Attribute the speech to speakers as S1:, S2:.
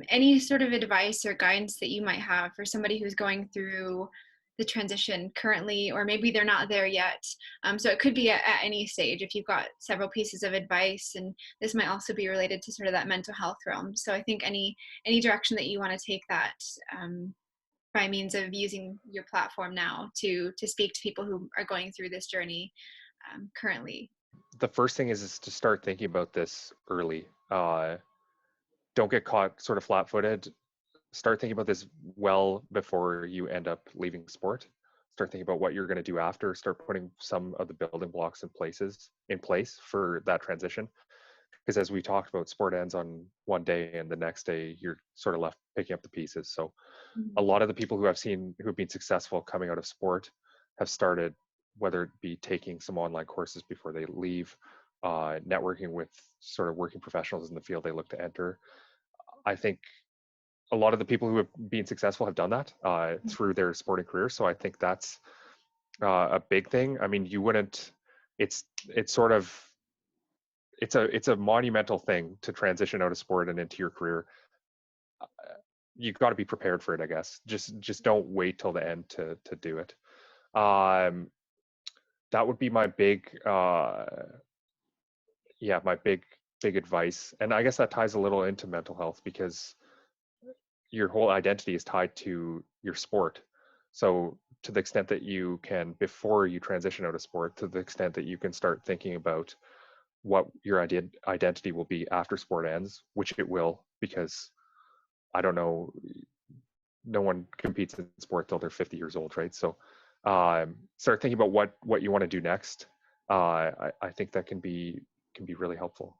S1: Any sort of advice or guidance that you might have for somebody who's going through the transition currently, or maybe they're not there yet. So it could be at any stage if you've got several pieces of advice, and this might also be related to sort of that mental health realm. So I think any direction that you want to take that, by means of using your platform now to speak to people who are going through this journey currently.
S2: The first thing is to start thinking about this early. Don't get caught sort of flat-footed. Start thinking about this well before you end up leaving sport. Start thinking about what you're going to do after. Start putting some of the building blocks in place for that transition. Because as we talked about, sport ends on one day, and the next day you're sort of left picking up the pieces. So a
S1: Mhm.
S2: lot of the people who I've seen who have been successful coming out of sport have started, whether it be taking some online courses before they leave, networking with sort of working professionals in the field they look to enter. I think a lot of the people who have been successful have done that through their sporting career. So I think that's a big thing. I mean, you wouldn't. It's sort of it's a monumental thing to transition out of sport and into your career. You've got to be prepared for it, I guess. Just don't wait till the end to do it. Um, that would be my big yeah, my big advice. And I guess that ties a little into mental health because your whole identity is tied to your sport. So to the extent that you can, before you transition out of sport, to the extent that you can start thinking about what your identity will be after sport ends, which it will, because I don't know, no one competes in sport till they're 50 years old, right? So start thinking about what you want to do next. I think that can be really helpful.